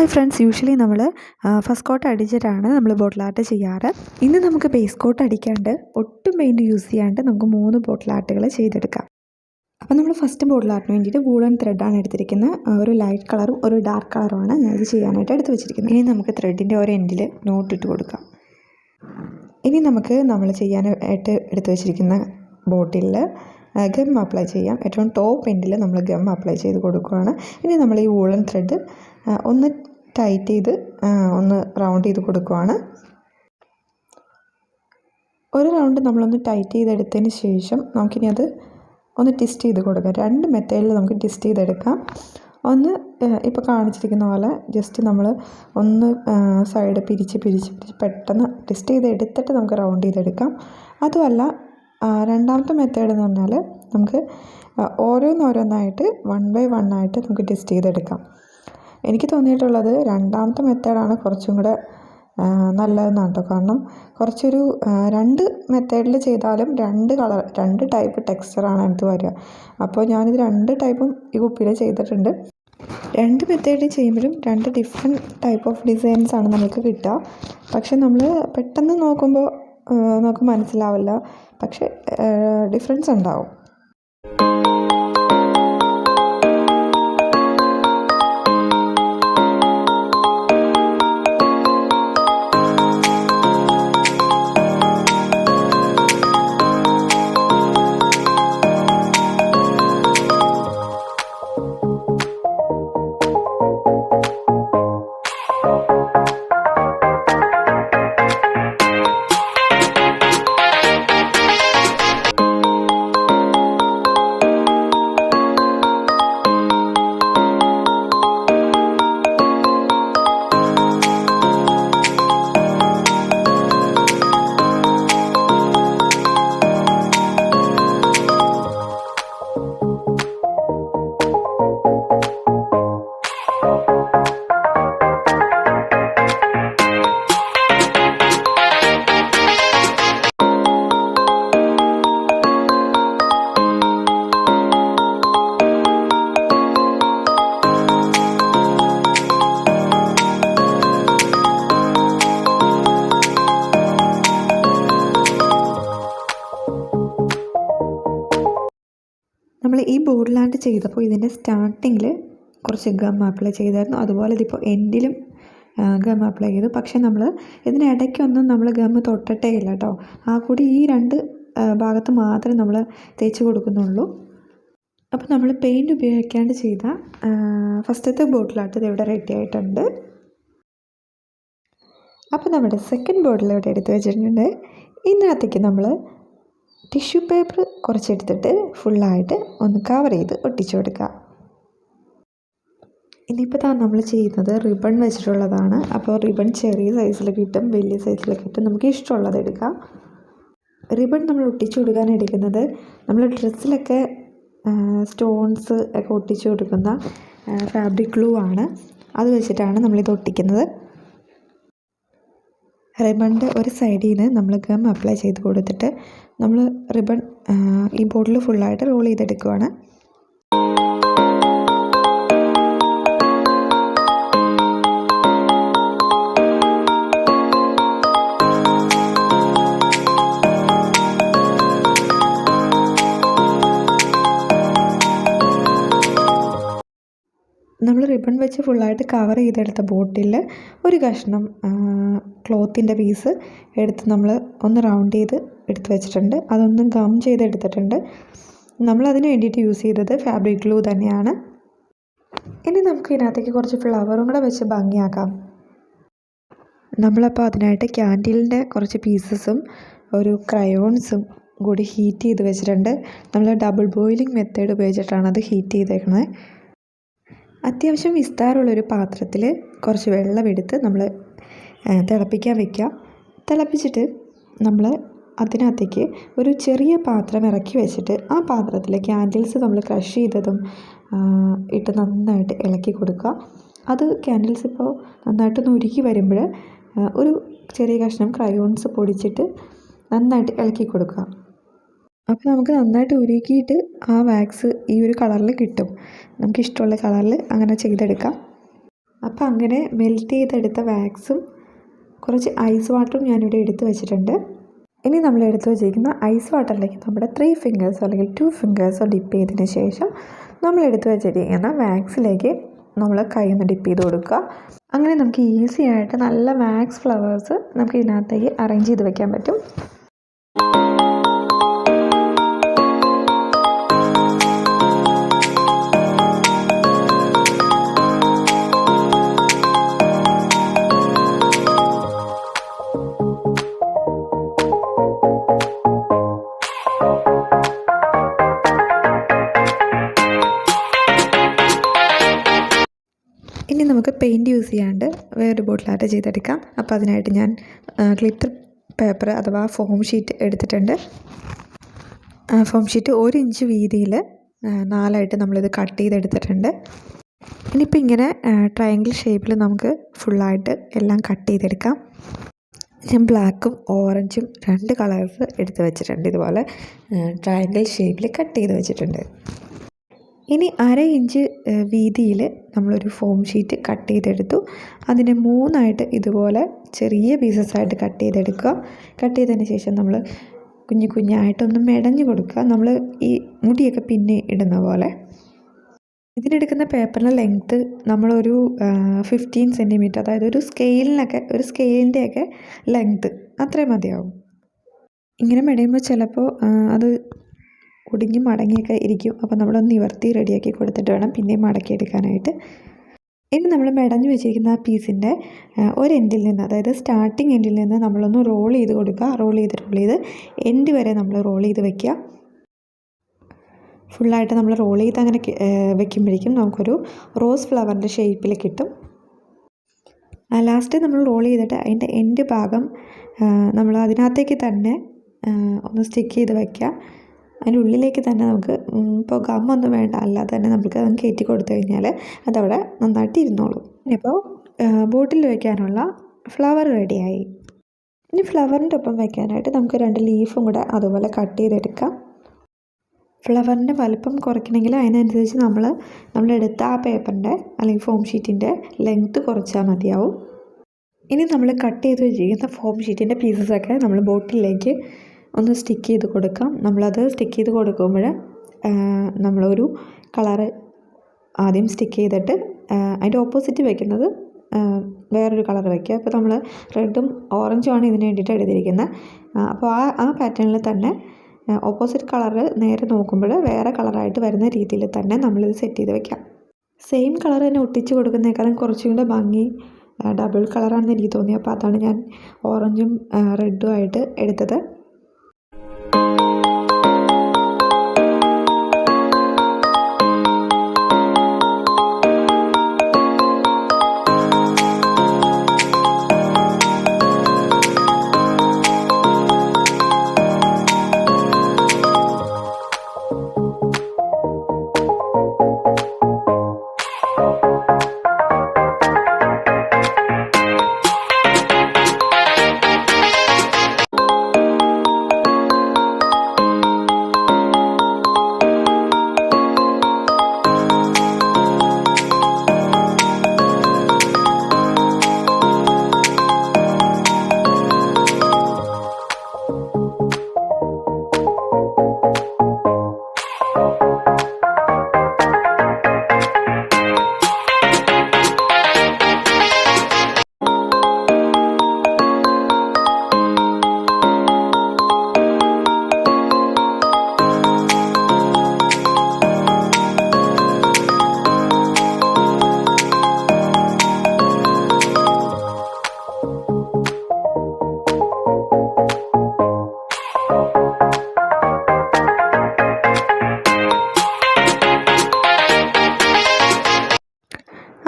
Hi friends, usually നമ്മൾ first coat അടിച്ചിട്ടാണ് നമ്മൾ bottle art ചെയ്യാറ്. ഇന്ന് നമുക്ക് ബേസ് കോട്ട് അടിക്കാണ്ട് ഒട്ടും പെയിൻറ്റ് യൂസ് ചെയ്യാണ്ട് നമുക്ക് 3 ബോട്ടിൽ ആർട്ടുകൾ ചെയ്തെടുക്കാം. അപ്പോൾ നമ്മൾ ഫസ്റ്റ് ബോട്ടിൽ ആർട്ടിന് വേണ്ടിയിട്ട് വൂളൻ ത്രെഡാണ് എടുത്തിരിക്കുന്നത്. ഒരു ലൈറ്റ് കളറും ഒരു ഡാർക്ക് കളറുമാണ് ഞാനിത് ചെയ്യാനായിട്ട് എടുത്ത് വെച്ചിരിക്കുന്നത്. ഇനി നമുക്ക് ത്രെഡിൻ്റെ ഒരു എൻഡിൽ നോട്ടിട്ട് കൊടുക്കാം. ഇനി നമുക്ക് നമ്മൾ ചെയ്യാനായിട്ട് എടുത്ത് വെച്ചിരിക്കുന്ന ബോട്ടിലിൽ ഗം അപ്ലൈ ചെയ്യാം. ഏറ്റവും ടോപ്പ് എൻഡിൽ നമ്മൾ ഗം അപ്ലൈ ചെയ്ത് കൊടുക്കുകയാണ്. ഇനി നമ്മൾ ഈ വൂളൻ ത്രെഡ് ഒന്ന് ടൈറ്റ് ചെയ്ത് ഒന്ന് റൗണ്ട് ചെയ്ത് കൊടുക്കുകയാണ്. ഒരു റൗണ്ട് നമ്മളൊന്ന് ടൈറ്റ് ചെയ്തെടുത്തതിന് ശേഷം നമുക്കിനി അത് ഒന്ന് ട്വിസ്റ്റ് ചെയ്ത് കൊടുക്കാം. 2 മെത്തേഡിൽ നമുക്ക് ട്വിസ്റ്റ് ചെയ്തെടുക്കാം. ഒന്ന് ഇപ്പോൾ കാണിച്ചിരിക്കുന്ന പോലെ ജസ്റ്റ് നമ്മൾ ഒന്ന് സൈഡ് പിരിച്ച് പെട്ടെന്ന് ട്വിസ്റ്റ് ചെയ്ത് എടുത്തിട്ട് നമുക്ക് റൗണ്ട് ചെയ്തെടുക്കാം. അതുമല്ല രണ്ടാമത്തെ മെത്തേഡ് എന്ന് പറഞ്ഞാൽ നമുക്ക് ഓരോന്നായിട്ട് 1 by 1 ആയിട്ട് നമുക്ക് ട്വിസ്റ്റ് ചെയ്തെടുക്കാം. എനിക്ക് തോന്നിയിട്ടുള്ളത് രണ്ടാമത്തെ മെത്തേഡാണ് കുറച്ചും കൂടെ നല്ലതെന്നാണ് കേട്ടോ. കാരണം കുറച്ചൊരു 2 മെത്തേഡിൽ ചെയ്താലും 2 ടൈപ്പ് ടെക്സ്ചറാണ് എനിക്ക് വരിക. അപ്പോൾ ഞാനിത് 2 ടൈപ്പും ഈ കുപ്പിയിൽ ചെയ്തിട്ടുണ്ട്. 2 മെത്തേഡിൽ ചെയ്യുമ്പോഴും 2 ഡിഫറെൻറ്റ് ടൈപ്പ് ഓഫ് ഡിസൈൻസാണ് നമുക്ക് കിട്ടുക. പക്ഷെ നമ്മൾ പെട്ടെന്ന് നോക്കുമ്പോൾ നമുക്ക് മനസ്സിലാവില്ല, പക്ഷെ ഡിഫറൻസ് ഉണ്ടാവും. നമ്മൾ ഈ ബോട്ടിൽ ആർട്ട് ചെയ്തപ്പോൾ ഇതിൻ്റെ സ്റ്റാർട്ടിങ്ങിൽ കുറച്ച് ഗം അപ്ലൈ ചെയ്തായിരുന്നു. അതുപോലെ ഇതിപ്പോൾ എൻഡിലും ഗം അപ്ലൈ ചെയ്തു. പക്ഷേ നമ്മൾ ഇതിനിടയ്ക്കൊന്നും നമ്മൾ ഗം തൊട്ടിട്ടേ ഇല്ല കേട്ടോ. ആ കൂടി ഈ 2 ഭാഗത്ത് മാത്രമേ നമ്മൾ തേച്ച് കൊടുക്കുന്നുള്ളൂ. അപ്പോൾ നമ്മൾ പെയിൻറ്റ് ഉപയോഗിക്കാണ്ട് ചെയ്ത ഫസ്റ്റത്തെ ബോട്ടിൽ ആർട്ട് ഇതിവിടെ റെഡി ആയിട്ടുണ്ട്. അപ്പോൾ നമ്മുടെ സെക്കൻഡ് ബോട്ടിൽ ഇവിടെ എടുത്ത് വെച്ചിട്ടുണ്ട്. ഇതിനകത്തേക്ക് നമ്മൾ ടിഷ്യൂ പേപ്പർ കുറച്ചെടുത്തിട്ട് ഫുള്ളായിട്ട് ഒന്ന് കവർ ചെയ്ത് ഒട്ടിച്ചു കൊടുക്കുക. ഇനിയിപ്പോൾ നമ്മൾ ചെയ്യുന്നത് റിബൺ വെച്ചിട്ടുള്ളതാണ്. അപ്പോൾ റിബൺ ചെറിയ സൈസിൽ കിട്ടും, വലിയ സൈസിൽ കിട്ടും. നമുക്ക് ഇഷ്ടമുള്ളത് എടുക്കാം. റിബൺ നമ്മൾ ഒട്ടിച്ചു കൊടുക്കാൻ എടുക്കുന്നത് നമ്മൾ ഡ്രസ്സിലൊക്കെ സ്റ്റോൺസ് ഒക്കെ ഒട്ടിച്ചു കൊടുക്കുന്ന ഫാബ്രിക് ഗ്ലൂ ആണ്. അത് വെച്ചിട്ടാണ് നമ്മളിത് ഒട്ടിക്കുന്നത്. റിബണിൻ്റെ ഒരു സൈഡിൽ നിന്ന് നമ്മൾ ഗം അപ്ലൈ ചെയ്ത് കൊടുത്തിട്ട് നമ്മൾ റിബൺ ഈ ബോട്ടിൽ ഫുള്ളായിട്ട് റോൾ ചെയ്തെടുക്കുകയാണ്. നമ്മൾ റിബൺ വെച്ച് ഫുള്ളായിട്ട് കവർ ചെയ്തെടുത്ത ബോട്ടിൽ ഒരു കഷ്ണം ക്ലോത്തിൻ്റെ പീസ് എടുത്ത് നമ്മൾ ഒന്ന് റൗണ്ട് ചെയ്ത് എടുത്ത് വെച്ചിട്ടുണ്ട്. അതൊന്ന് ഗം ചെയ്തെടുത്തിട്ടുണ്ട്. നമ്മളതിന് വേണ്ടിയിട്ട് യൂസ് ചെയ്തത് ഫാബ്രിക് ഗ്ലൂ തന്നെയാണ്. ഇനി നമുക്ക് ഇതിനകത്തേക്ക് കുറച്ച് ഫ്ലവറും കൂടെ വെച്ച് ഭംഗിയാക്കാം. നമ്മളപ്പോൾ അതിനായിട്ട് ക്യാൻഡിലിൻ്റെ കുറച്ച് പീസസും ഒരു ക്രയോൺസും കൂടി ഹീറ്റ് ചെയ്ത് വെച്ചിട്ടുണ്ട്. നമ്മൾ ഡബിൾ ബോയിലിംഗ് മെത്തേഡ് ഉപയോഗിച്ചിട്ടാണ് അത് ഹീറ്റ് ചെയ്തേക്കുന്നത്. അത്യാവശ്യം വിസ്താരമുള്ളൊരു പാത്രത്തിൽ കുറച്ച് വെള്ളമെടുത്ത് നമ്മൾ തിളപ്പിക്കാൻ വയ്ക്കുക. തിളപ്പിച്ചിട്ട് നമ്മൾ അതിനകത്തേക്ക് ഒരു ചെറിയ പാത്രം ഇറക്കി വെച്ചിട്ട് ആ പാത്രത്തിൽ ക്യാൻഡിൽസ് നമ്മൾ ക്രഷ് ചെയ്തതും ഇട്ട് നന്നായിട്ട് ഇളക്കി കൊടുക്കുക. അത് ക്യാൻഡിൽസ് ഇപ്പോൾ നന്നായിട്ടൊന്ന് ഉരുക്കി വരുമ്പോൾ ഒരു ചെറിയ കഷ്ണം ക്രയോൺസ് പൊടിച്ചിട്ട് നന്നായിട്ട് ഇളക്കി കൊടുക്കുക. അപ്പോൾ നമുക്ക് നന്നായിട്ട് ഉരുക്കിയിട്ട് ആ വാക്സ് ഈ ഒരു കളറിൽ കിട്ടും. നമുക്കിഷ്ടമുള്ള കളറിൽ അങ്ങനെ ചെയ്തെടുക്കാം. അപ്പോൾ അങ്ങനെ മെൽറ്റ് ചെയ്തെടുത്ത വാക്സും കുറച്ച് ഐസ് വാട്ടറും ഞാനിവിടെ എടുത്ത് വെച്ചിട്ടുണ്ട്. ഇനി നമ്മൾ എടുത്ത് വെച്ചിരിക്കുന്ന ഐസ് വാട്ടറിലേക്ക് നമ്മുടെ 3 ഫിംഗേഴ്സോ അല്ലെങ്കിൽ 2 ഫിംഗേഴ്സോ ഡിപ്പ് ചെയ്തതിന് ശേഷം നമ്മൾ എടുത്ത് വെച്ചിരിക്കുന്ന വാക്സിലേക്ക് നമ്മൾ കൈ ഒന്ന് ഡിപ്പ് ചെയ്ത് കൊടുക്കുക. അങ്ങനെ നമുക്ക് ഈസി ആയിട്ട് നല്ല വാക്സ് ഫ്ലവേഴ്സ് നമുക്ക് ഇതിനകത്തേക്ക് അറേഞ്ച് ചെയ്ത് വെക്കാൻ പറ്റും. ഇനി നമുക്ക് പെയിൻറ്റ് യൂസ് ചെയ്യാണ്ട് വേറൊരു ബോട്ടിലായിട്ട് ചെയ്തെടുക്കാം. അപ്പോൾ അതിനായിട്ട് ഞാൻ ഗ്ലിറ്റർ പേപ്പർ അഥവാ ഫോം ഷീറ്റ് എടുത്തിട്ടുണ്ട്. ഫോം ഷീറ്റ് 1 ഇഞ്ച് വീതിയിൽ 4ആയിട്ട് നമ്മളിത് കട്ട് ചെയ്തെടുത്തിട്ടുണ്ട്. ഇനിയിപ്പോൾ ഇങ്ങനെ ട്രയാങ്കിൾ ഷേപ്പിൽ നമുക്ക് ഫുള്ളായിട്ട് എല്ലാം കട്ട് ചെയ്തെടുക്കാം. ഞാൻ ബ്ലാക്കും ഓറഞ്ചും 2 കളേഴ്സ് എടുത്ത് വെച്ചിട്ടുണ്ട്. ഇതുപോലെ ട്രയാങ്കിൾ ഷേപ്പിൽ കട്ട് ചെയ്ത് വെച്ചിട്ടുണ്ട്. ഇനി 1/2 ഇഞ്ച് വീതിയിൽ നമ്മളൊരു ഫോം ഷീറ്റ് കട്ട് ചെയ്തെടുത്തു. അതിനെ 3ആയിട്ട് ഇതുപോലെ ചെറിയ പീസസായിട്ട് കട്ട് ചെയ്തെടുക്കുക. കട്ട് ചെയ്തതിന് ശേഷം നമ്മൾ കുഞ്ഞായിട്ടൊന്ന് മെടഞ്ഞ് കൊടുക്കുക. നമ്മൾ ഈ മുടിയൊക്കെ പിന്നെ ഇടുന്ന പോലെ. ഇതിനെടുക്കുന്ന പേപ്പറിൻ്റെ ലെങ്ത്ത് നമ്മളൊരു 15 സെൻറ്റിമീറ്റർ, അതായത് ഒരു സ്കെയിലിൻ്റെയൊക്കെ ലെങ്ത്ത് അത്രയും മതിയാവും. ഇങ്ങനെ മെടയുമ്പോൾ ചിലപ്പോൾ അത് ഒടിഞ്ഞും മടങ്ങിയൊക്കെ ഇരിക്കും. അപ്പോൾ നമ്മളൊന്ന് നിവർത്തി റെഡിയാക്കി കൊടുത്തിട്ട് വേണം പിന്നെയും മടക്കിയെടുക്കാനായിട്ട്. ഇനി നമ്മൾ മെടഞ്ഞു വെച്ചിരിക്കുന്ന ആ പീസിൻ്റെ ഒരു എൻഡിൽ നിന്ന്, അതായത് സ്റ്റാർട്ടിങ് എൻഡിൽ നിന്ന് നമ്മളൊന്ന് റോൾ ചെയ്ത് കൊടുക്കുക. റോൾ ചെയ്ത് എൻഡ് വരെ നമ്മൾ റോൾ ചെയ്ത് വെക്കുക. ഫുള്ളായിട്ട് നമ്മൾ റോൾ ചെയ്ത് അങ്ങനെ വെക്കുമ്പോഴേക്കും നമുക്കൊരു റോസ് ഫ്ലവറിൻ്റെ ഷേപ്പിൽ കിട്ടും. ലാസ്റ്റ് നമ്മൾ റോൾ ചെയ്തിട്ട് അതിൻ്റെ എൻഡ് ഭാഗം നമ്മൾ അതിനകത്തേക്ക് തന്നെ ഒന്ന് സ്റ്റിക്ക് ചെയ്ത് വയ്ക്കുക. അതിൻ്റെ ഉള്ളിലേക്ക് തന്നെ നമുക്ക് ഇപ്പോൾ ഗമ്മൊന്നും വേണ്ട, അല്ലാതെ തന്നെ നമുക്ക് അത് കയറ്റി കൊടുത്തു കഴിഞ്ഞാൽ അതവിടെ നന്നായിട്ട് ഇരുന്നോളും. ഇനിയിപ്പോൾ ബോട്ടിൽ വയ്ക്കാനുള്ള ഫ്ലവർ റെഡിയായി. ഇനി ഫ്ലവറിൻ്റെ ഒപ്പം വയ്ക്കാനായിട്ട് നമുക്ക് 2 ലീഫും കൂടെ അതുപോലെ കട്ട് ചെയ്തെടുക്കാം. ഫ്ലവറിൻ്റെ വലുപ്പം കുറയ്ക്കണമെങ്കിൽ അതിനനുസരിച്ച് നമ്മളെടുത്ത ആ പേപ്പറിൻ്റെ അല്ലെങ്കിൽ ഫോം ഷീറ്റിൻ്റെ ലെങ്ത്ത് കുറച്ചാൽ മതിയാവും. ഇനി നമ്മൾ കട്ട് ചെയ്ത് വെച്ചിരിക്കുന്ന ഫോം ഷീറ്റിൻ്റെ പീസസൊക്കെ നമ്മൾ ബോട്ടിലേക്ക് ഒന്ന് സ്റ്റിക്ക് ചെയ്ത് കൊടുക്കാം. നമ്മളത് സ്റ്റിക്ക് ചെയ്ത് കൊടുക്കുമ്പോൾ നമ്മളൊരു കളറ് ആദ്യം സ്റ്റിക്ക് ചെയ്തിട്ട് അതിൻ്റെ ഓപ്പോസിറ്റ് വയ്ക്കുന്നത് വേറൊരു കളർ വയ്ക്കുക. അപ്പോൾ നമ്മൾ റെഡും ഓറഞ്ചും ആണ് ഇതിന് വേണ്ടിയിട്ട് എടുത്തിരിക്കുന്നത്. അപ്പോൾ ആ പാറ്റേണിൽ തന്നെ ഓപ്പോസിറ്റ് കളറ് നേരെ നോക്കുമ്പോൾ വേറെ കളറായിട്ട് വരുന്ന രീതിയിൽ തന്നെ നമ്മളിത് സെറ്റ് ചെയ്ത് വെക്കാം. സെയിം കളർ തന്നെ ഒട്ടിച്ച് കൊടുക്കുന്നതിനേക്കാളും കുറച്ചും കൂടെ ഭംഗി ഡബിൾ കളറാണെന്ന് എനിക്ക് തോന്നി. അപ്പോൾ അതാണ് ഞാൻ ഓറഞ്ചും റെഡും ആയിട്ട് എടുത്തത്.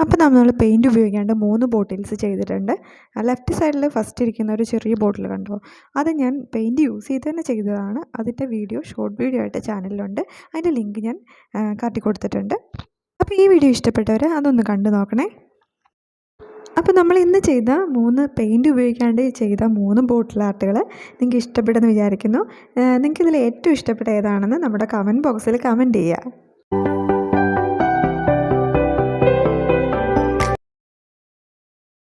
അപ്പോൾ നമ്മൾ പെയിൻറ്റ് ഉപയോഗിക്കാണ്ട് 3 ബോട്ടിൽസ് ചെയ്തിട്ടുണ്ട്. ലെഫ്റ്റ് സൈഡിൽ ഫസ്റ്റ് ഇരിക്കുന്ന ഒരു ചെറിയ ബോട്ടിൽ കണ്ടോ, അത് ഞാൻ പെയിൻറ്റ് യൂസ് ചെയ്ത് തന്നെ ചെയ്തതാണ്. അതിൻ്റെ വീഡിയോ ഷോർട്ട് വീഡിയോ ആയിട്ട് ചാനലിലുണ്ട്. അതിൻ്റെ ലിങ്ക് ഞാൻ കാട്ടി കൊടുത്തിട്ടുണ്ട്. അപ്പോൾ ഈ വീഡിയോ ഇഷ്ടപ്പെട്ടവർ അതൊന്ന് കണ്ടു നോക്കണേ. അപ്പോൾ നമ്മൾ ഇന്ന് ചെയ്ത 3 പെയിൻറ്റ് ഉപയോഗിക്കാണ്ട് ചെയ്ത 3 ബോട്ടിൽ ആർട്ടുകൾ നിങ്ങൾക്ക് ഇഷ്ടപ്പെടുമെന്ന് വിചാരിക്കുന്നു. നിങ്ങൾക്കിതിൽ ഏറ്റവും ഇഷ്ടപ്പെട്ട ഏതാണെന്ന് നമ്മുടെ കമൻറ്റ് ബോക്സിൽ കമൻറ്റ് ചെയ്യുക.